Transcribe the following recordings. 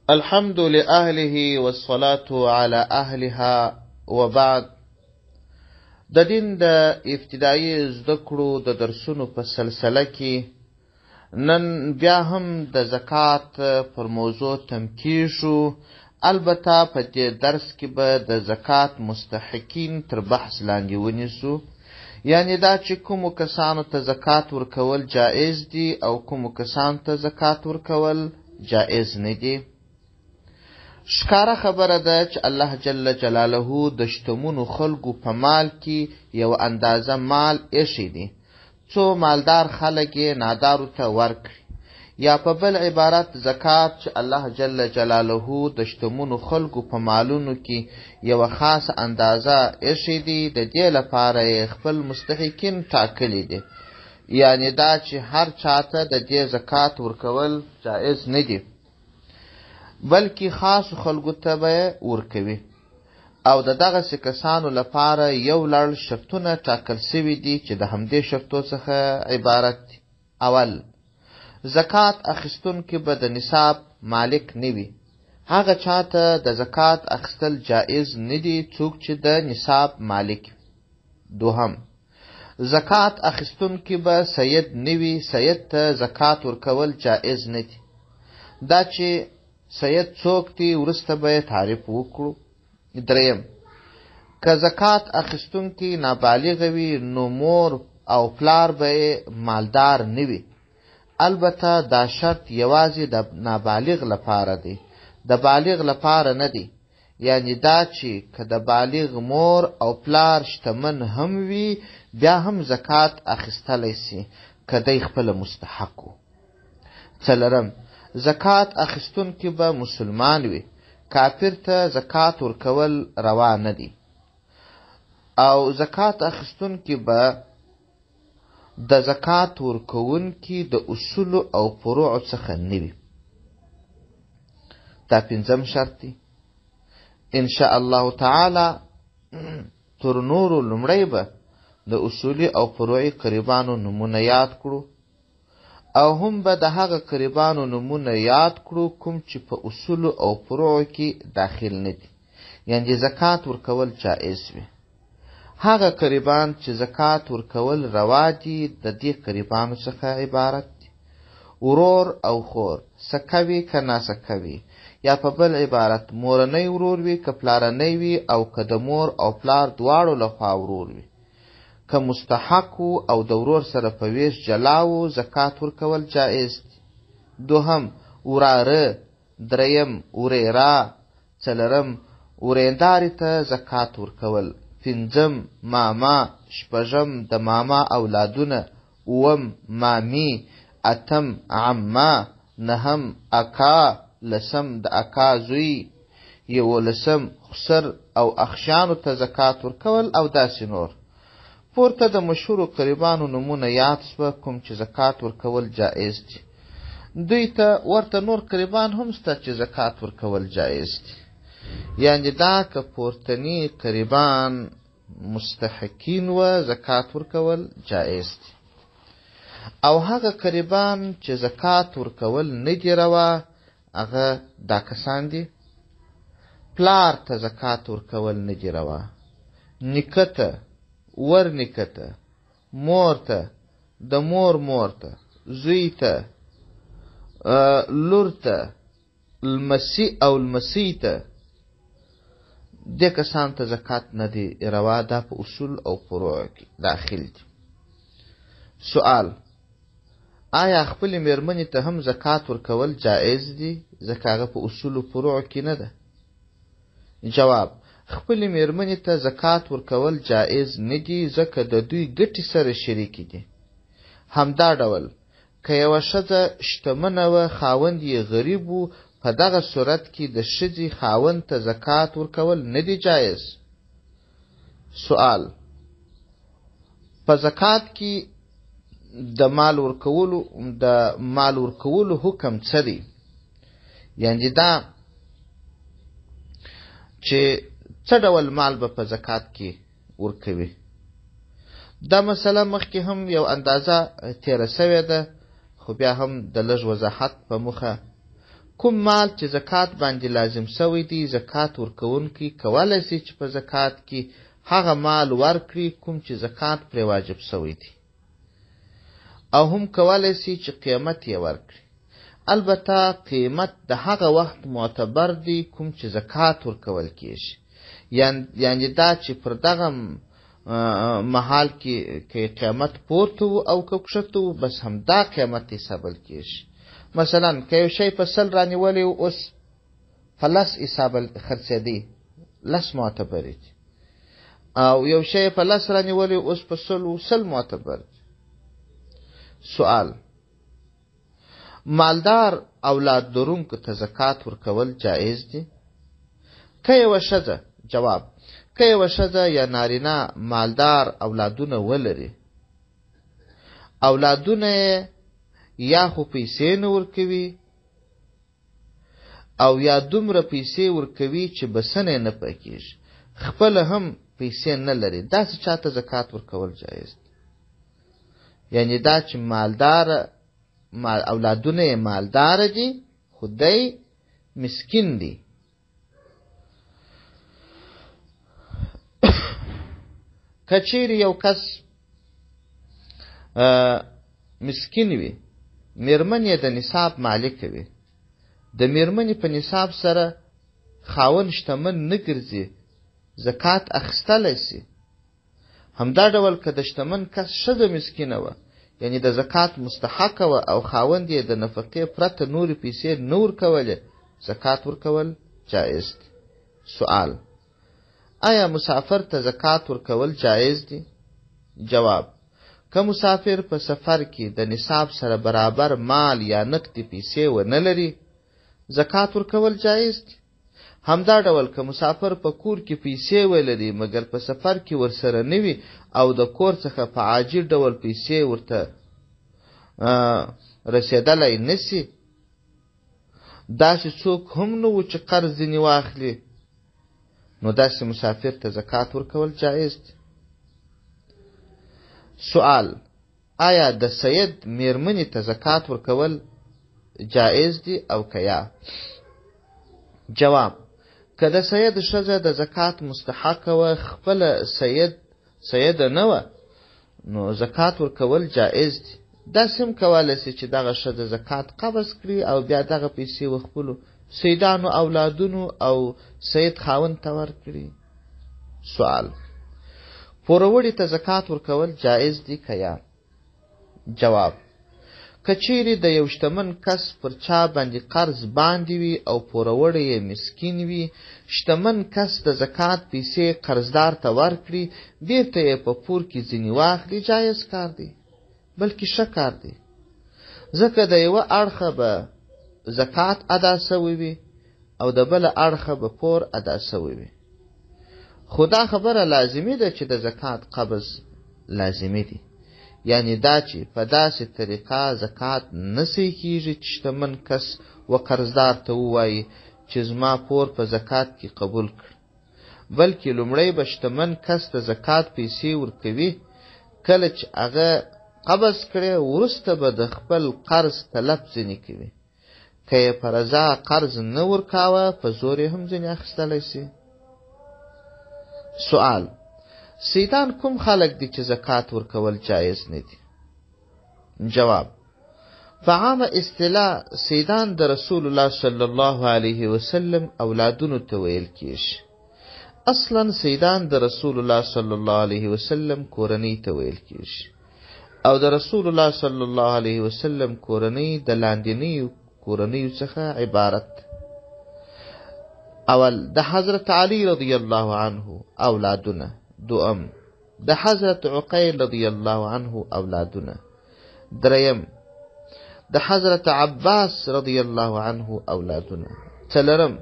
الحمد لأهله والصلاة على أهلها وبعد. د دین د ابتدایي زده کړو د درسونو په سلسله کې نن بیا هم د زکات پر موضوع تمکین شو. البته په دې درس کې به د زکات مستحقین تر بحث لاندې ونیسو، یعنی دا چې کومو کسانو ته زکات ورکول جایز دي او کومو کسانو ته زکات ورکول جایز نه دي. ښکاره خبره ده چې الله جل جلاله د شتمنو خلکو په مال کې یو اندازه مال ایښی دی، څو مالدار خلک یې نادارو ته ورکړي، یا په بل عبارت زکات چې الله جل جلاله د شتمنو خلکو په مالونو کې یو خاص اندازه ایښی دی، د دې لپاره یې خپل مستحقین ټاکلی دی، یعنی دا چې هر چاته د دې زکات ورکول جایز نه دی، بلکې خاصو خلکو ته به ورکوي. او د دغسې کسانو لپاره یو لړ شرطونه ټاکل سوي دي چې د همدې شرطو څخه عبارت دي. اول، زکات اخیستونکي به د نصاب مالک نه وي. هغه چاته د زکات اخیستل جایز نه دي څوک چې د نصاب مالک وي. دوهم، زکات اخیستونکي به سید نه وي. سید ته زکات ورکول جایز نه دي. دا چې سید څوک دی وروسته به تعریف وکړو. دریم، که زکات اخیستونکي نابالغ وي نو مور او پلار به مالدار نه وي. البته دا شرط یوازې د نابالغ لپاره دی، د بالغ لپاره نه دی. یعنی دا چې که د بالغ مور او پلار شتمن هم وي بیا هم زکات اخیستلی سي که دی خپله مستحق و. څلورم، زکات اخیستونکي به مسلمان وي. کافر ته زکات ورکول روا نه دي. او زکات اخیستونکي به د زکات ورکوونکي د اصولو او فروعو څخه نه وي. دا پنځم شرط دی. انشاء الله تعالی تر نورو لومړی به د اصولي او فروعي قریبانو نمونه یاد کړو، او هم به د هغه قریبانو نمونه یاد کړو کوم چې په اصولو او فروعو کې داخل نه دي، یعنی زکات ورکول جایز وي. هغه قریبان چې زکات ورکول روا دي د دې قریبانو څخه عبارت دي: ورور او خور، سکوي که ناسکوي، یا په بل عبارت مورنی ورور وي که پلارنی وي، او که د مور او پلار دواړو لخوا ورور وي. که مستحق او د ورور سره په ویش جلاو زکات ورکول جایز دي. دوهم، وراره. دریم، وریرا. څلورم، ورینداري ته زکات ورکول. پنځم، ماما. شپږم، د ماما اولادونه. اووم، مامی. اتم، عمه. نهم، اکا. لسم، د اکا زوی. یولسم، خسر او اخشانو ته زکات ورکول، او داسې نور. پورته د مشهورو قریبانو نمونه یاد سوه کوم چې زکات ورکول جایز دي. دوی ته ورته نور قریبان هم سته چې زکات ورکول جایز دي، یعنی دا که پورتنی قریبان مستحقین و زکات ورکول جایز دي. او هغه قریبان چې زکات ورکول نه دي روا هغه دا کسان دي: پلار ته زکات ورکول نه دي روا، نیکه ته، ورنیکه ته، مور ته، د مور مور ته، زوی ته، لور ته، لمسی او لمسی ته، دې کسان ته زکات نه دی روا. دا په اصول او فروع کې داخل دي. سوال: آیا خپلې میرمنې ته هم زکات ورکول جایز دي ځکه هغه په اصول او فروع کې نه ده؟ جواب: خپلې میرمنې ته زکات ورکول جایز نه دي ځکه د دوی ګټې سره شریکې دي. همدا ډول که یوه ښځه شتمنه وه خاوند یې غریب و، په دغه صورت کې د ښځې خاوند ته زکات ورکول نه دی جایز. سوال: په زکات کې د مال ورکولو حکم څه دی؟ یعنی دا چې څه ډول مال به په زکات کې ورکوي؟ دا مسله مخکې هم یو اندازه تیره سوې ده، خو بیا هم د لږ وضاحت په موخه کوم مال چې زکات باندې لازم سوی دی زکات ورکوونکی کولی سي چې په زکات کې هغه مال ورکړي کوم چې زکات پرې واجب سوی دی او هم کولی سي چې قیمت یې ورکړي. البته قیمت د هغه وخت معتبر دی کوم چې زکات ورکول کیږي، یعنی دا چې پر دغه محال کې قیمت پورته و او که کښته و بس همدا قیمت حسابل کیږي. مثلا که یو شی په 100 رانیولی و اوس په 10 حسابل خرڅېدی 10 معتبر دی، او یو شی په 10 رانیولی اوس په 100 معتبر دی. سوال: مالدار اولاد لرونکو ته زکات ورکول جایز دي؟ که یوه ښځه جواب: که یوه ښځه یا نارینه مالدار اولادونه ولري، اولادونه یې یا خو پیسې نه ورکوي او یا دومره پیسې ورکوي چې بسنه نه پکېږي، خپله هم پیسې نه لري، داسې چاته زکات ورکول جایز دی. یعنی دا چې اولادونه یې مالدار دي خو دی مسکین دی. که چیرې یو کس مسکین وي، میرمن یې د نصاب مالک وي، د میرمنې په نصاب سره خاوند شتمن نه ګرځي، زکات اخیستلی سي. همدا ډول که د شتمن کس ښځه مسکینه وه، یعنی د زکات مستحقه وه او خاوند یې د نفقې پرته نورې پیسې نه ورکولې، زکات ورکول جایز دی. سوال: آیا مسافر ته زکات ورکول جایز دی؟ جواب: که مسافر په سفر کې د نصاب سره برابر مال یا نقدي پیسې ونه لري، زکات ورکول جایز دی. همدا ډول که مسافر په کور کې پیسې ولري مګر په سفر کې ورسره نه وي او د کور څخه په عاجل ډول پیسې ورته رسېدلی نسي، داسې څوک هم نه و چې قرض ځینې واخلي، نو داسې مسافر ته زکات ورکول جایز دی. سوال: آیا د سید میرمنې ته زکات ورکول جایز دی او که یا؟ جواب: که د سید ښځه د زکات مستحقه وه، خپله سیده نه وه، نو زکات ورکول جایز دی. داسې هم کولی سي چې دغه ښځه زکات قبض کړي او بیا دغه پیسې وخپلو سیدانو اولادونو او سید خاوند ته ورکړي. سوال: پوروړي ته زکات ورکول جایز دی که یا؟ جواب: که چیرې د یو شتمن کس پر چا باندې قرض باندې وي او پوروړی یې مسکین وي، شتمن کس د زکات پیسې قرضدار ته ورکړي، بیرته یې په پور کې ځینې واخلي، جایز کار دی، بلکې ښه کار دی، ځکه د یوه اړخه به زکات ادا سوی وي او د بله اړخه به پور ادا سوی وي. خو دا خبره لازمي ده چې د زکات قبض لازمي دی، یعنی دا چې په داسې طریقه زکات نسی کیږي چې شتمن کس و قرضدار ته ووایي چې زما پور په زکات کې قبول کړ، بلکې لومړی به شتمن کس ته زکات پیسې ورکوي، کله چې هغه قبض کړي وروسته به د خپل قرض طلب ځینې کوي. که یې په رضا قرض نه ورکاوه، په زور یې هم ځینې اخیستلی سي. سوال: سیدان کوم خلق دي چې زکات ورکول جایز نه دي؟ جواب: په عامه اصطلاح سیدان د رسول الله صلی الله علیه وسلم اولادونو ته ویل کیږي. اصلا سیدان د رسول الله صلی الله علیه وسلم کورنۍ ته ویل کیږي او د رسول الله صلی الله علیه وسلم کورنۍ د لاندنیو کورنیو څخه عبارت. اول د حضرت علی رضی الله عنه اولادونه. دوم د حضرت عقیل رضی الله عنه اولادونه. دریم د حضرت عباس رضی الله عنه اولادونه. څلورم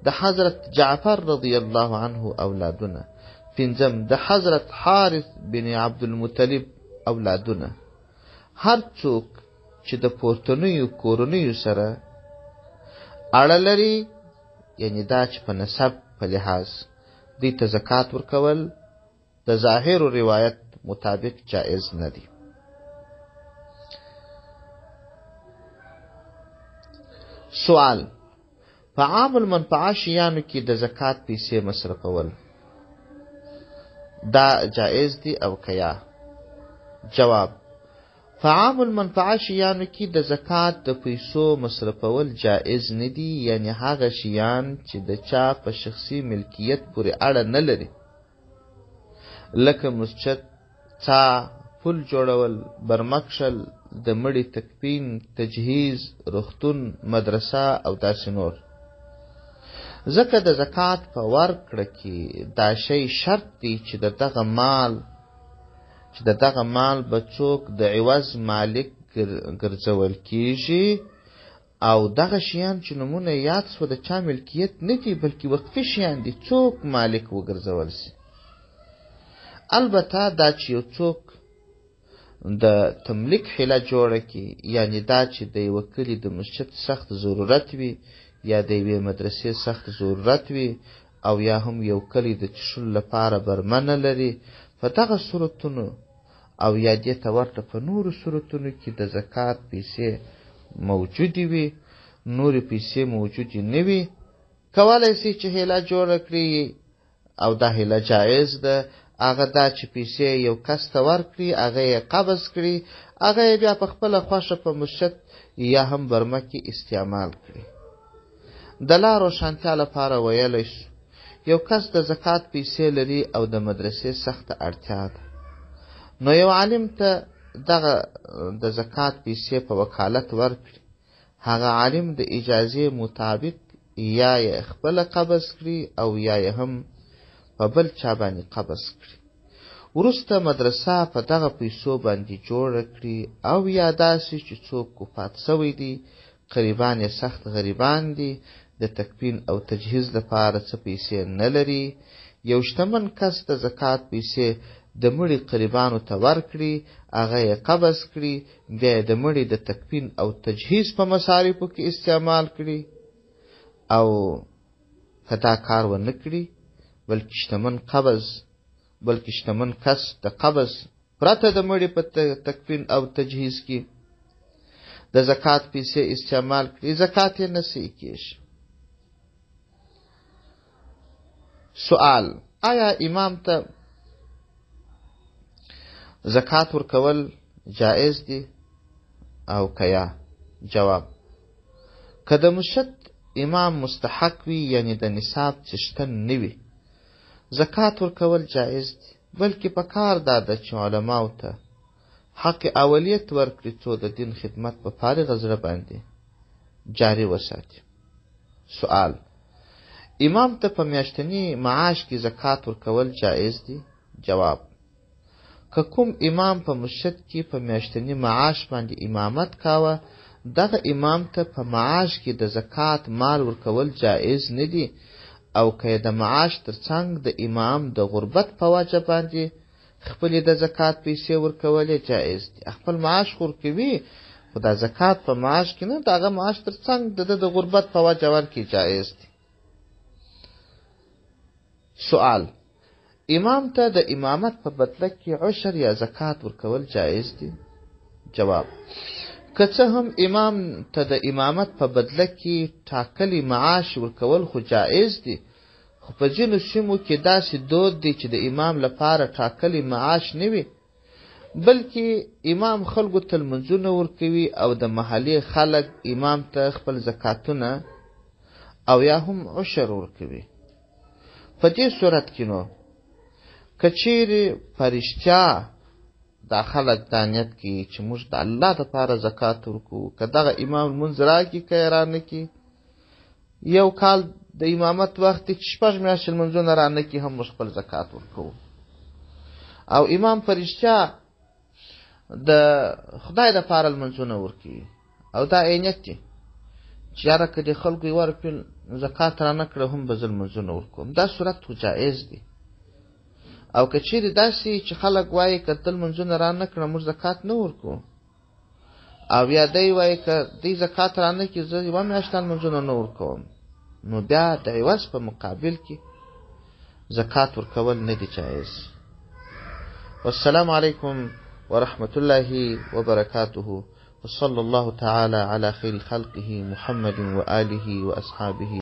د حضرت جعفر رضی الله عنه اولادونه. پنځم د حضرت حارث بن عبدالمطلب اولادونه. هر څوک چې د پورتنیو کورنیو سره اړه لري، یعنی دا چې په نسب په لحاظ دوی ته زکات ورکول د ظاهر روایت مطابق جائز نه دي. سوال: په عام المنفعه شیانو کې د زکات پیسې مصرفول دا جائز دي او کیا؟ جواب: په عام المنفعه شیانو کې د زکات د پیسو مصرفول جائز نه دي، یعنی هغه شیان چې د چا په شخصي ملکیت پورې اړه نه لري، لکه مسجد، څا، پل جوړول، برمکشل، د مړي تکفین، تجهیز، روغتون، مدرسه او داسې نور. ځکه د زکات په ورکړه کې دا شی شرط دی چې د دغه مال به څوک د عوض مالک ګرځول کیږي، او دغه شیان چې نمونه یاد سوه د چا ملکیت نه دي بلکې وقفي شیان دي، څوک مالک وګرځول سي. البته دا چې یو څوک د تملیک حیله جوړه کړي، یعنی دا چې د یوه کلي د مسجد سخت ضرورت وي، یا د یوې مدرسې سخت ضرورت وي، او یا هم یو کلی د څښلو لپاره برمه نه لري، په دغه صورتونو او یا دې ته ورته په نورو صورتونو کې د زکات پیسې موجودې وي، نورې پیسې موجودې نه وي، کولی سي چې حیله جوړه کړي، او دا حیله جایز ده. هغه دا چې پیسې یو کس ته ورکړي، هغه یې قبض کړي، هغه یې بیا په خپله خوښه په مسجد یا هم برمه کې استعمال کړي. د لا روښانتیا لپاره ویلی شو یو کس د زکات پیسې لري او د مدرسې سخته اړتیا ده، نو یو عالم ته دغه د زکات پیسې په وکالت ورکړي. هغه عالم د اجازې مطابق یا یې خپله قبض کړي او یا یې هم په بل چا باندې قبض کړي. وروسته مدرسه په دغه پیسو باندې جوړه کړي، او یا داسې چې څوک وفات سوی دی، قریبان یې سخت غریبان دي، د تکفین او تجهیز لپاره څه پیسې نه لري. یو شتمن کس د زکات پیسې د مړي قریبانو ته ورکړي، هغه یې قبض کړي، بیا یې د مړي د تکفین او تجهیز په مصارفو کې استعمال کړي، او که دا کار ونه کړي بلکې شتمن کس د قبض پرته د مړي په تکفین او تجهیز کې د زکات پیسې استعمال کړي، زکات یې نه صحیح کېږي. سوال: آیا امام ته زکات ورکول جائز دي او کیا؟ جواب: که د مسجد امام مستحق وي، یعنی د نصاب څښتن نه وي، زکات ورکول جائز دي، بلکې پکار دا ده چې علماو ته حق اولیت ورکړي، څو د دین خدمت په فارغ زړه باندې جاری وساتي. سوال: امام ته په میاشتني معاش کې زکات ورکول جائز دي؟ جواب: که کوم امام په مسجد کې په میاشتني معاش باندې امامت کاوه، دغه امام ته په معاش کې د زکات مال ورکول جائز نه دي، او که د معاش ترڅنګ د امام د غربت په وجه باندې خپلې د زکات پیسې ورکول جائز دي. خپل معاش ورکوي، خو د زکات په معاش کې نه، دغه معاش ترڅنګ د غربت په وجه ورکړي جائز دي. سوال: امام ته د امامت په بدله کې عشر یا زکات ورکول جائز دي؟ جواب: که څه هم امام ته د امامت په بدله کې ټاکلی معاش ورکول خو جائز دي، خو په ځینو سیمو کې داسې دود دی چې د امام لپاره ټاکلی معاش نه وي، بلکې امام خلکو ته لمونځونه ورکوي، او د محلې خلک امام ته خپل زکاتونه او یا هم عشر ورکوي. په دې صورت کې نو که چیرې په رښتیا دا خلک دا نیت کوي چې موږ د الله دپاره زکات ورکوو، که دغه امام لمونځ راکړي که یې رانه کړي، یو کال د امامت وخت چې 6 میاشتې لمونځونه رانه کړي، هم موږ خپل زکات ورکوو. او امام په رښتیا د خدای دپاره لمونځونه ورکوي، او دا عینیت دی چې یاره که دې خلکو یې ورکړي زکات رانه کړه، هم به زه لمونځونه ورکوم. دا صورت خو جایز دی. او که چیرې داسې چې خلک وایي که ته لمونځونه رانه کړه موږ زکات نه ورکوو، او یا دی وایي که دی زکات رانه کړي زه 1 میاشت لمونځونه نه ورکوم، نو بیا د عوض په مقابل کې زکات ورکول نه دی جایز. والسلام علیکم ورحمة الله وبرکاته. وصلى الله تعالى على خير خلقه محمد وآله وأصحابه